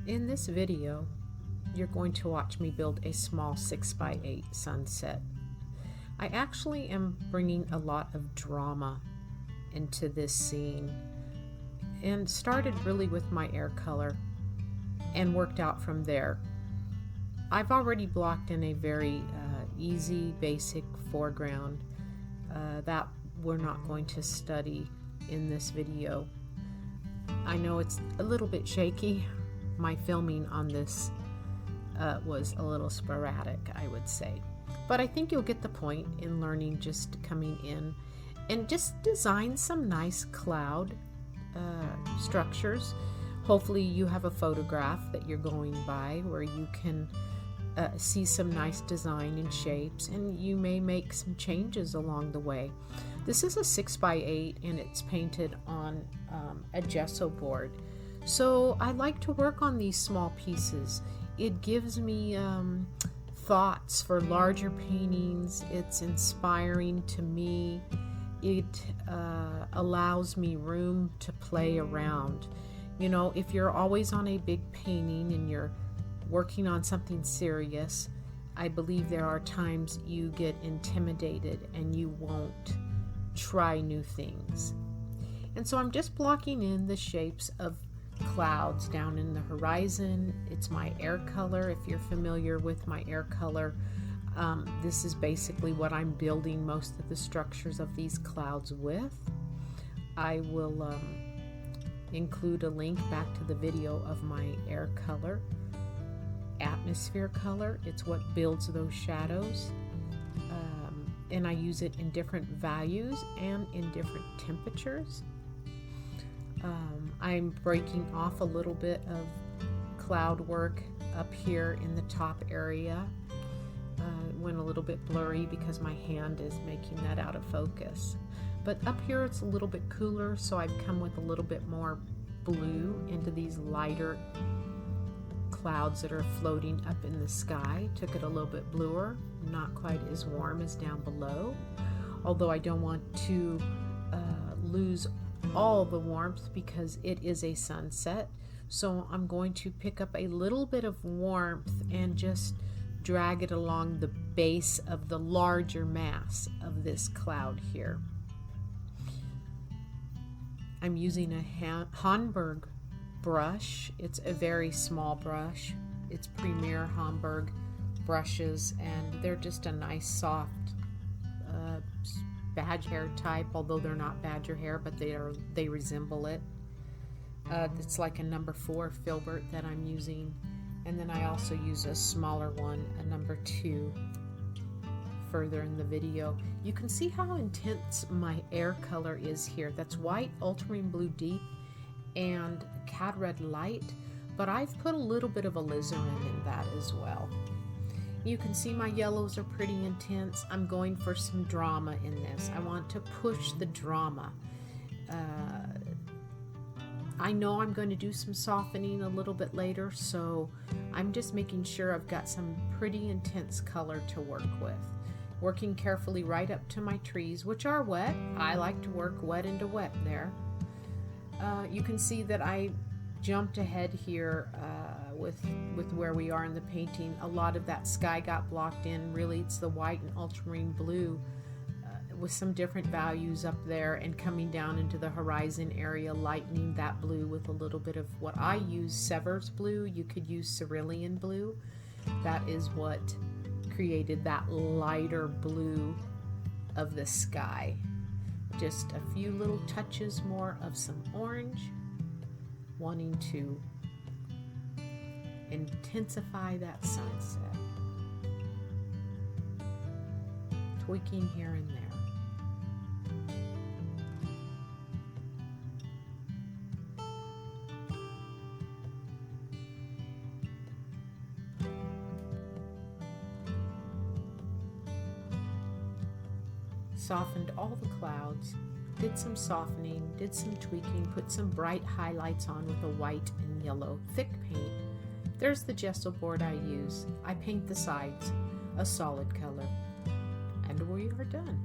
In this video, you're going to watch me build a small 6x8 sunset. I actually am bringing a lot of drama into this scene and started really with my air color and worked out from there. I've already blocked in a very easy, basic foreground that we're not going to study in this video. I know it's a little bit shaky. My filming on this was a little sporadic, I would say. But I think you'll get the point in learning, just coming in and just design some nice cloud structures. Hopefully you have a photograph that you're going by where you can see some nice design and shapes, and you may make some changes along the way. This is a 6x8 and it's painted on a gesso board. So I like to work on these small pieces. It gives me thoughts for larger paintings. It's inspiring to me. It allows me room to play around. You know, if you're always on a big painting and you're working on something serious, I believe there are times you get intimidated and you won't try new things. And so I'm just blocking in the shapes of clouds down in the horizon. It's my air color. If you're familiar with my air color, this is basically what I'm building most of the structures of these clouds with. I will include a link back to the video of my air color. Atmosphere color, it's what builds those shadows, and I use it in different values and in different temperatures. I'm breaking off a little bit of cloud work up here in the top area. It went a little bit blurry because my hand is making that out of focus, but up here it's a little bit cooler, so I've come with a little bit more blue into these lighter clouds that are floating up in the sky. Took it a little bit bluer, not quite as warm as down below, although I don't want to lose all the warmth because it is a sunset. So I'm going to pick up a little bit of warmth and just drag it along the base of the larger mass of this cloud here. I'm using a Hamburg brush. It's a very small brush. It's Premier Hamburg brushes, and they're just a nice soft badger hair type, although they're not badger hair, but they resemble it. It's like a number 4 filbert that I'm using, and then I also use a smaller one, a number 2, further in the video. You can see how intense my air color is here. That's white, ultramarine blue deep, and cad red light, but I've put a little bit of alizarin in that as well. You can see my yellows are pretty intense. I'm going for some drama in this. I want to push the drama. I know I'm going to do some softening a little bit later, so I'm just making sure I've got some pretty intense color to work with. Working carefully right up to my trees, which are wet. I like to work wet into wet there. You can see that I jumped ahead here with where we are in the painting. A lot of that sky got blocked in. Really, it's the white and ultramarine blue with some different values up there, and coming down into the horizon area, lightening that blue with a little bit of what I use, Severs blue. You could use cerulean blue. That is what created that lighter blue of the sky. Just a few little touches more of some orange, wanting to intensify that sunset. Tweaking here and there. Softened all the clouds, did some softening, did some tweaking, put some bright highlights on with a white and yellow thick paint. There's the gesso board I use. I paint the sides a solid color, and we are done.